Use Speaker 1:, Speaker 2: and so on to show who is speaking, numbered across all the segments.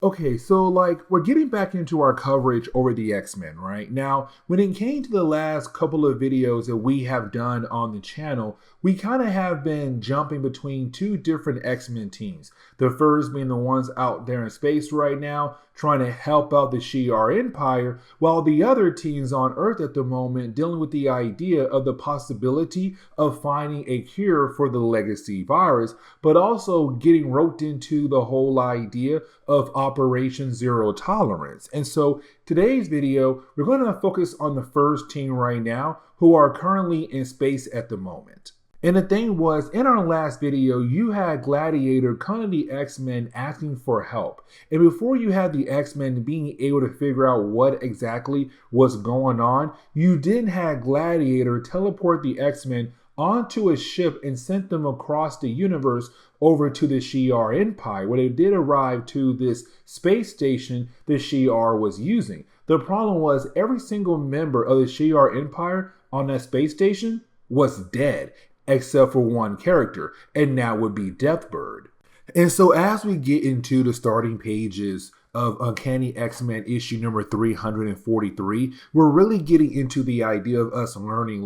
Speaker 1: Okay, so we're getting back into our coverage over the X-Men, right? Now, when it came to the last couple of videos that we have done on the channel, we kind of have been jumping between two different X-Men teams. The first being the ones out there in space right now, trying to help out the Shi'ar Empire, while the other teams on Earth at the moment dealing with the idea of the possibility of finding a cure for the legacy virus, but also getting roped into the whole idea of Operation Zero Tolerance. And so today's video, we're going to focus on the first team right now who are currently in space at the moment. And the thing was, in our last video, you had Gladiator, kind of the X-Men, asking for help. And before you had the X-Men being able to figure out what exactly was going on, you then had Gladiator teleport the X-Men onto a ship and sent them across the universe over to the Shi'ar Empire, where they did arrive to this space station the Shi'ar was using. The problem was every single member of the Shi'ar Empire on that space station was dead, except for one character, and that would be Deathbird. And so as we get into the starting pages of Uncanny X-Men issue number 343, we're really getting into the idea of us learning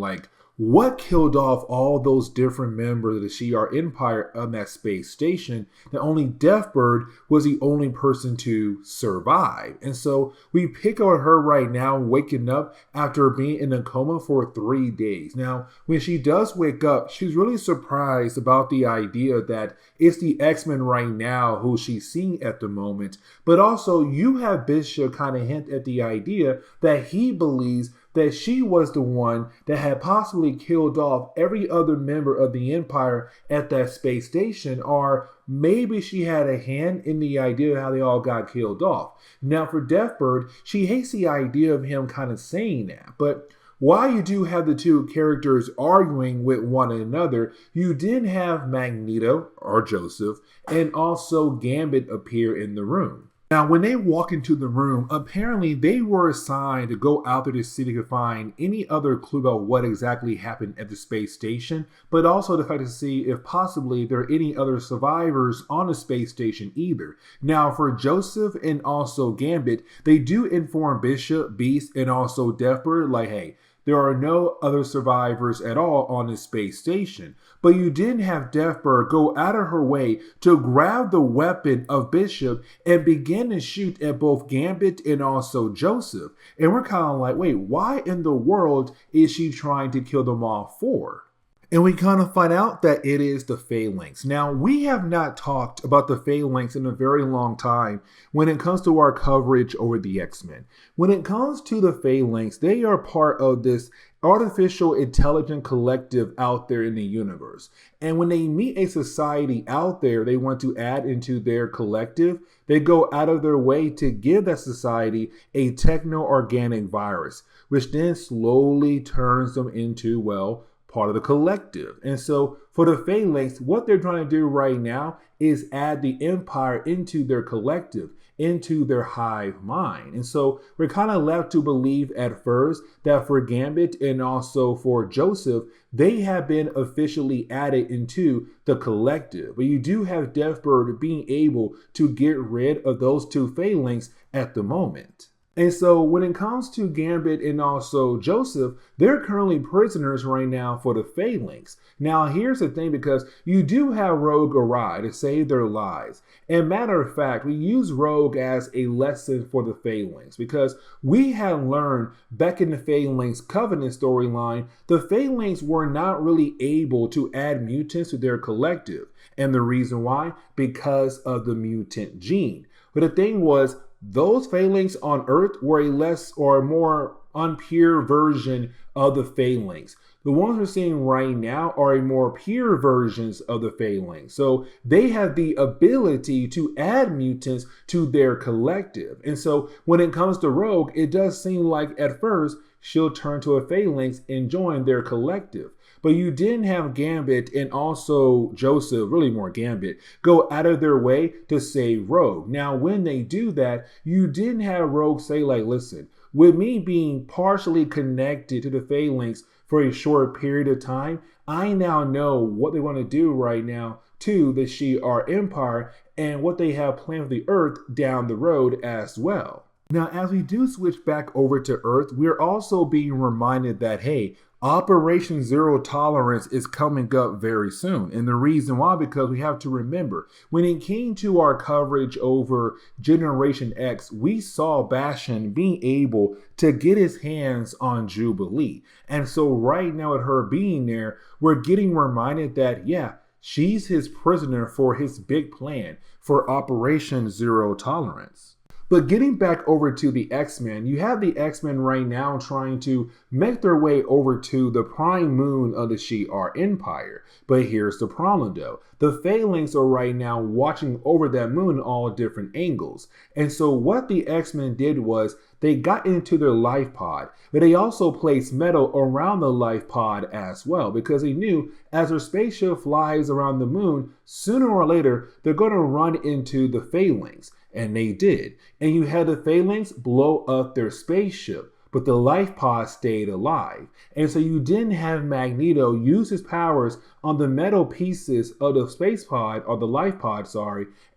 Speaker 1: what killed off all those different members of the Shi'ar Empire on that space station, that only Deathbird was the only person to survive. And so we pick on her right now, waking up after being in a coma for 3 days. Now, when she does wake up, she's really surprised about the idea that it's the X-Men right now who she's seeing at the moment. But also, you have Bishop kind of hint at the idea that he believes that she was the one that had possibly killed off every other member of the Empire at that space station, or maybe she had a hand in the idea of how they all got killed off. Now for Deathbird, she hates the idea of him kind of saying that, but while you do have the two characters arguing with one another, you did have Magneto, or Joseph, and also Gambit appear in the room. Now, when they walk into the room, apparently they were assigned to go out to the city to find any other clue about what exactly happened at the space station, but also the fact to see if possibly there are any other survivors on the space station either. Now, for Joseph and also Gambit, they do inform Bishop, Beast, and also Deathbird, hey, there are no other survivors at all on this space station. But you didn't have Deathbird go out of her way to grab the weapon of Bishop and begin to shoot at both Gambit and also Joseph. And we're kind of like, wait, why in the world is she trying to kill them all for? And we kind of find out that it is the Phalanx. Now, we have not talked about the Phalanx in a very long time when it comes to our coverage over the X-Men. When it comes to the Phalanx, they are part of this artificial intelligent collective out there in the universe. And when they meet a society out there they want to add into their collective, they go out of their way to give that society a techno-organic virus, which then slowly turns them into, well, part of the collective. And so for the Phalanx, what they're trying to do right now is add the Empire into their collective, into their hive mind. And so we're kind of left to believe at first that for Gambit and also for Joseph, they have been officially added into the collective. But you do have Deathbird being able to get rid of those two Phalanx at the moment. And so when it comes to Gambit and also Joseph, they're currently prisoners right now for the Phalanx. Now, here's the thing, because you do have Rogue arrive to save their lives. And matter of fact, we use Rogue as a lesson for the Phalanx, because we had learned back in the Phalanx Covenant storyline, the Phalanx were not really able to add mutants to their collective. And the reason why? Because of the mutant gene. But the thing was, those Phalanx on Earth were a less or more unpure version of the Phalanx. The ones we're seeing right now are a more pure versions of the Phalanx. So they have the ability to add mutants to their collective. And so when it comes to Rogue, it does seem like at first she'll turn to a Phalanx and join their collective. But you didn't have Gambit and also Joseph, really more Gambit, go out of their way to save Rogue. Now, when they do that, you didn't have Rogue say, listen, with me being partially connected to the Phalanx for a short period of time, I now know what they want to do right now to the Shi'ar Empire, and what they have planned for the Earth down the road as well. Now, as we do switch back over to Earth, we're also being reminded that, hey, Operation Zero Tolerance is coming up very soon. And the reason why, because we have to remember, when it came to our coverage over Generation X, we saw Bastion being able to get his hands on Jubilee. And so right now, with her being there, we're getting reminded that, yeah, she's his prisoner for his big plan for Operation Zero Tolerance. But getting back over to the X-Men, you have the X-Men right now trying to make their way over to the prime moon of the Shi'ar Empire. But here's the problem though. The Phalanx are right now watching over that moon all different angles. And so what the X-Men did was they got into their life pod, but they also placed metal around the life pod as well, because they knew as their spaceship flies around the moon, sooner or later, they're going to run into the Phalanx. And they did. And you had the Phalanx blow up their spaceship, but the life pod stayed alive. And so you didn't have Magneto use his powers on the metal pieces of the space pod, or the life pod,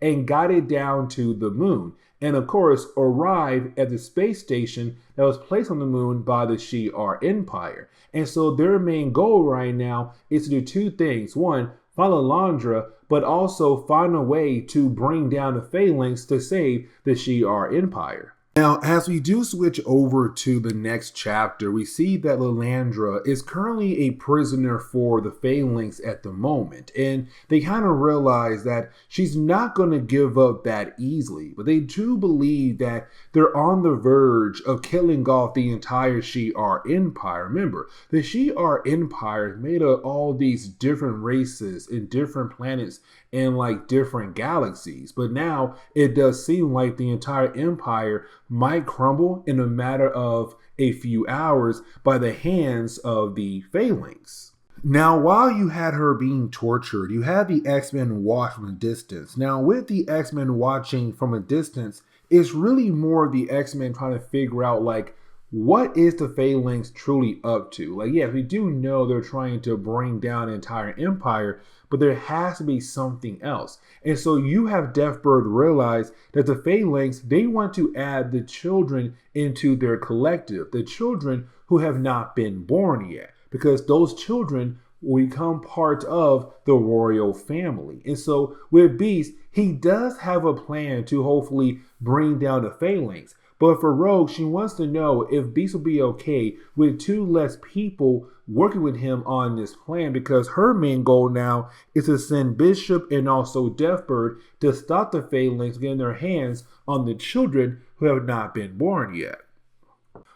Speaker 1: and got it down to the moon. And of course, arrived at the space station that was placed on the moon by the Shi'ar Empire. And so their main goal right now is to do two things. One, find Alondra, but also find a way to bring down the Phalanx to save the Shi'ar Empire. Now, as we do switch over to the next chapter, we see that Lilandra is currently a prisoner for the Phalanx at the moment, and they kind of realize that she's not going to give up that easily, but they do believe that they're on the verge of killing off the entire Shi'ar Empire. Remember, the Shi'ar Empire is made of all these different races and different planets and like different galaxies, but now it does seem like the entire empire might crumble in a matter of a few hours by the hands of the Phalanx. Now, while you had her being tortured, you had the X-Men watch from a distance. Now, with the X-Men watching from a distance, it's really more of the X-Men trying to figure out, like, what is the Phalanx truly up to? Like, yes, we do know they're trying to bring down an entire empire, but there has to be something else. And so you have Deathbird realize that the Phalanx, they want to add the children into their collective, the children who have not been born yet, because those children will become part of the royal family. And so with Beast, he does have a plan to hopefully bring down the Phalanx. But for Rogue, she wants to know if Beast will be okay with two less people working with him on this plan, because her main goal now is to send Bishop and also Deathbird to stop the Phalanx getting their hands on the children who have not been born yet.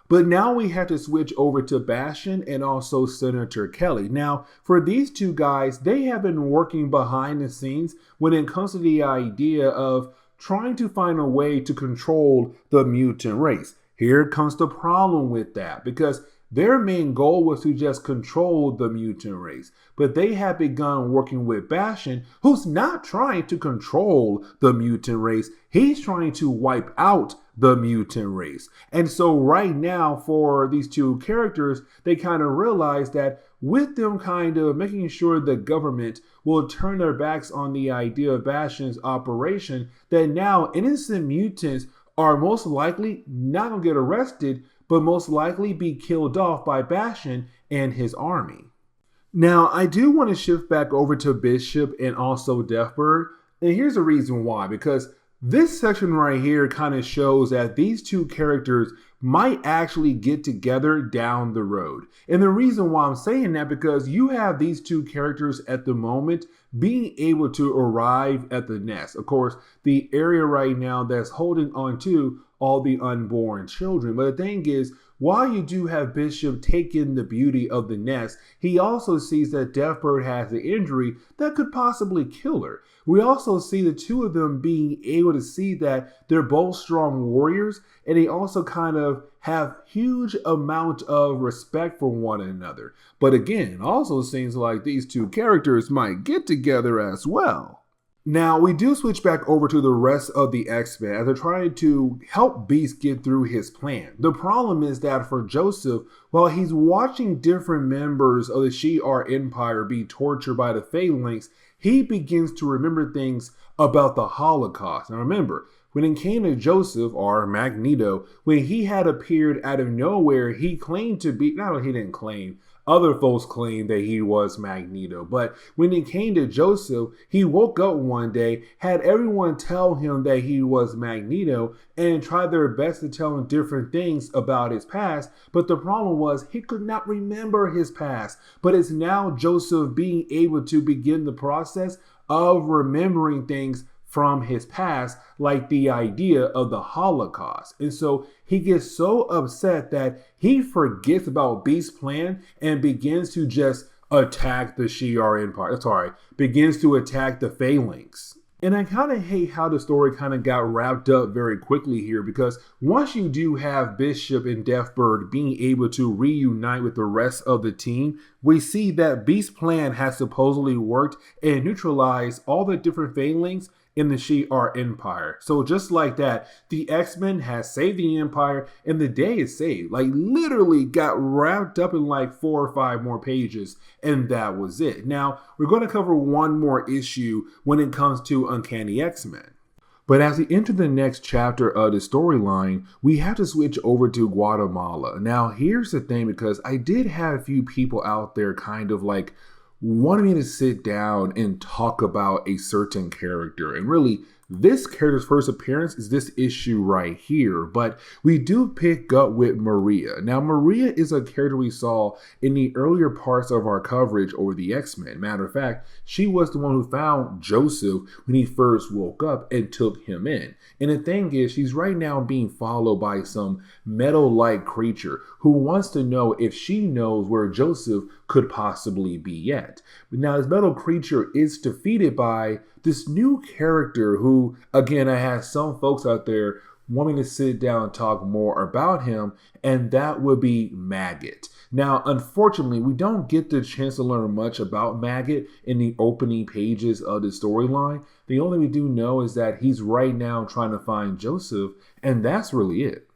Speaker 1: But now we have to switch over to Bastion and also Senator Kelly. Now, for these two guys, they have been working behind the scenes when it comes to the idea of trying to find a way to control the mutant race. Here comes the problem with that, because their main goal was to just control the mutant race, but they have begun working with Bastion, who's not trying to control the mutant race. He's trying to wipe out the mutant race. And so right now, for these two characters, they kind of realize that with them kind of making sure the government will turn their backs on the idea of Bastion's operation, that now innocent mutants are most likely not going to get arrested, but most likely be killed off by Bastion and his army. Now, I do want to shift back over to Bishop and also Deathbird, and here's the reason why, because this section right here kind of shows that these two characters might actually get together down the road. And the reason why I'm saying that, because you have these two characters at the moment being able to arrive at the nest. Of course, the area right now that's holding on to all the unborn children. But the thing is, while you do have Bishop taking the beauty of the nest, he also sees that Deathbird has an injury that could possibly kill her. We also see the two of them being able to see that they're both strong warriors, and they also kind of have huge amount of respect for one another. But again, it also seems like these two characters might get together as well. Now, we do switch back over to the rest of the X-Men as they're trying to help Beast get through his plan. The problem is that for Joseph, while he's watching different members of the Shi'ar Empire be tortured by the Phalanx, he begins to remember things about the Holocaust. Now remember, when it came to Joseph, or Magneto, when he had appeared out of nowhere, he claimed to be, not he didn't claim, other folks claimed that he was Magneto. But when it came to Joseph, he woke up one day, had everyone tell him that he was Magneto, and tried their best to tell him different things about his past. But the problem was he could not remember his past. But it's now Joseph being able to begin the process of remembering things from his past, like the idea of the Holocaust. And so he gets so upset that he forgets about Beast's plan and begins to just attack the Shi'ar Empire. Sorry, begins to attack the Phalanx. And I kind of hate how the story kind of got wrapped up very quickly here, because once you do have Bishop and Deathbird being able to reunite with the rest of the team, we see that Beast's plan has supposedly worked and neutralized all the different Phalanx in the Shi'ar Empire. So just like that, the X-Men has saved the Empire and the day is saved. Like literally got wrapped up in like 4 or 5 more pages, and that was it. Now, we're going to cover one more issue when it comes to Uncanny X-Men. But as we enter the next chapter of the storyline, we have to switch over to Guatemala. Now, here's the thing, because I did have a few people out there kind of like wanted me to sit down and talk about a certain character. And really, this character's first appearance is this issue right here. But we do pick up with Maria. Now, Maria is a character we saw in the earlier parts of our coverage over the X-Men. Matter of fact, she was the one who found Joseph when he first woke up and took him in. And the thing is, she's right now being followed by some metal-like creature who wants to know if she knows where Joseph could possibly be at. But now this metal creature is defeated by this new character who, again, I had some folks out there wanting to sit down and talk more about him, and that would be Maggot. Now, unfortunately, we don't get the chance to learn much about Maggot in the opening pages of the storyline. The only we do know is that he's right now trying to find Joseph, and that's really it.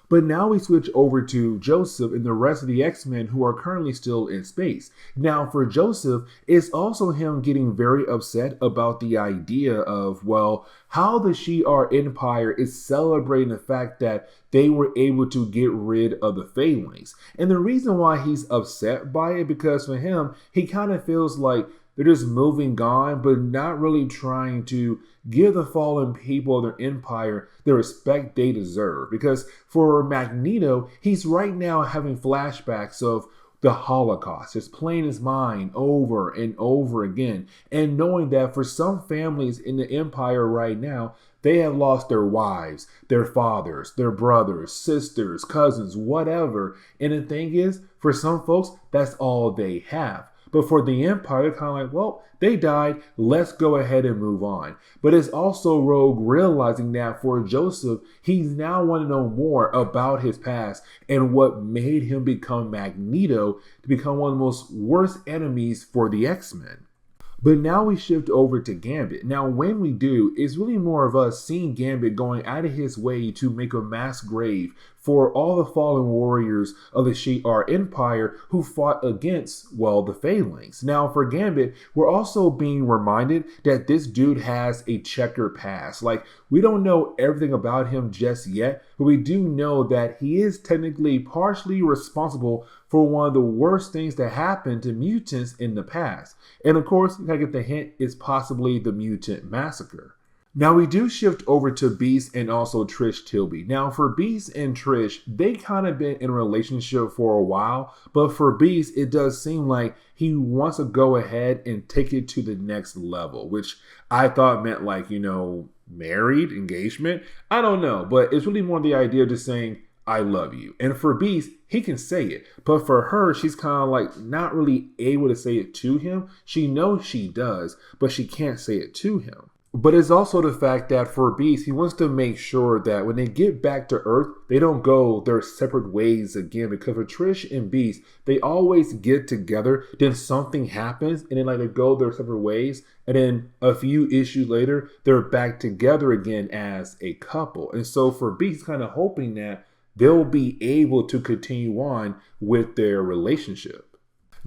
Speaker 1: But now we switch over to Joseph and the rest of the X-Men who are currently still in space. Now for Joseph, it's also him getting very upset about the idea of, well, how the Shi'ar Empire is celebrating the fact that they were able to get rid of the Phalanx. And the reason why he's upset by it, because for him, he kind of feels like they're just moving on, but not really trying to give the fallen people of their empire the respect they deserve. Because for Magneto, he's right now having flashbacks of the Holocaust, just playing his mind over and over again, and knowing that for some families in the empire right now, they have lost their wives, their fathers, their brothers, sisters, cousins, whatever. And the thing is, for some folks, that's all they have. But for the Empire, they're kind of like, well, they died, let's go ahead and move on. But it's also Rogue realizing that for Joseph, he's now want to know more about his past and what made him become Magneto to become one of the most worst enemies for the X-Men. But now we shift over to Gambit. Now, when we do, it's really more of us seeing Gambit going out of his way to make a mass grave for all the fallen warriors of the Shi'ar Empire who fought against, well, the Phalanx. Now, for Gambit, we're also being reminded that this dude has a checkered past. Like, we don't know everything about him just yet, but we do know that he is technically partially responsible for one of the worst things that happened to mutants in the past. And of course, I get the hint, it's possibly the mutant massacre. Now we do shift over to Beast and also Trish Tilby. Now for Beast and Trish, they kind of been in a relationship for a while, but for Beast, it does seem like he wants to go ahead and take it to the next level, which I thought meant like, you know, married, engagement. I don't know, but it's really more the idea of just saying, I love you. And for Beast, he can say it. But for her, she's kind of like not really able to say it to him. She knows she does, but she can't say it to him. But it's also the fact that for Beast, he wants to make sure that when they get back to Earth, they don't go their separate ways again. Because for Trish and Beast, they always get together, then something happens, and then like they go their separate ways, and then a few issues later, they're back together again as a couple. And so for Beast, kind of hoping that they'll be able to continue on with their relationship.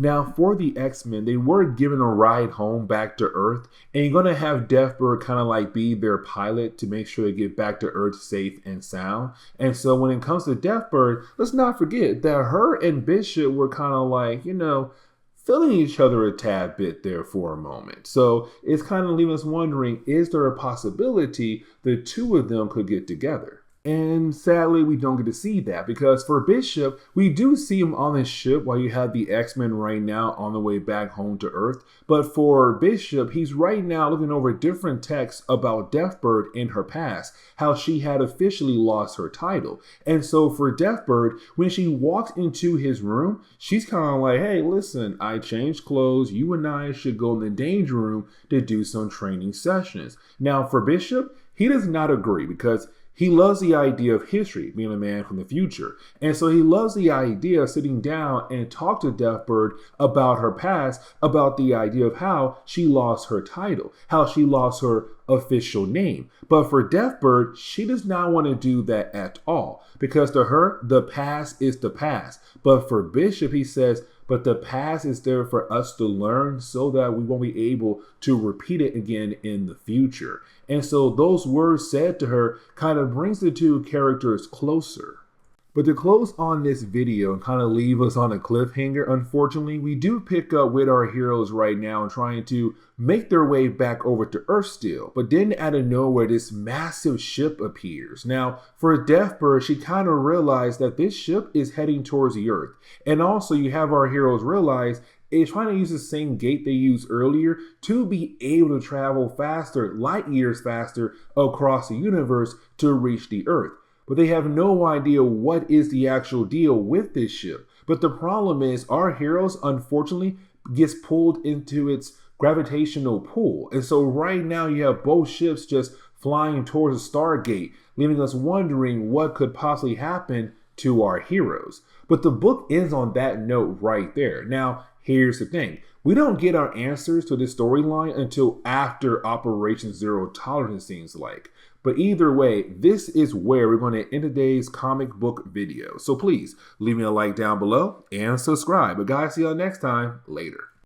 Speaker 1: Now, for the X-Men, they were given a ride home back to Earth, and you're going to have Deathbird kind of like be their pilot to make sure they get back to Earth safe and sound. And so when it comes to Deathbird, let's not forget that her and Bishop were kind of like, feeling each other a tad bit there for a moment. So it's kind of leaving us wondering, is there a possibility the two of them could get together? And sadly, we don't get to see that because for Bishop, we do see him on his ship while you have the X-Men right now on the way back home to Earth. But for Bishop, he's right now looking over different texts about Deathbird in her past, how she had officially lost her title. And so for Deathbird, when she walks into his room, she's kind of like, hey, listen, I changed clothes. You and I should go in the danger room to do some training sessions. Now for Bishop, he does not agree because he loves the idea of history, being a man from the future. And so he loves the idea of sitting down and talk to Deathbird about her past, about the idea of how she lost her title, how she lost her official name. But for Deathbird, she does not want to do that at all because to her, the past is the past. But for Bishop, he says, but the past is there for us to learn so that we won't be able to repeat it again in the future. And so those words said to her kind of brings the two characters closer. But to close on this video and kind of leave us on a cliffhanger, unfortunately, we do pick up with our heroes right now and trying to make their way back over to Earth still. But then out of nowhere, this massive ship appears. Now, for Deathbird, she kind of realized that this ship is heading towards the Earth. And also you have our heroes realize it's trying to use the same gate they used earlier to be able to travel faster, light years faster, across the universe to reach the Earth. But they have no idea what is the actual deal with this ship. But the problem is our heroes, unfortunately, gets pulled into its gravitational pull. And so right now you have both ships just flying towards the Stargate, leaving us wondering what could possibly happen to our heroes. But the book ends on that note right there. Now, here's the thing. We don't get our answers to this storyline until after Operation Zero Tolerance, it seems like. But either way, this is where we're going to end today's comic book video. So please leave me a like down below and subscribe. But guys, see y'all next time. Later.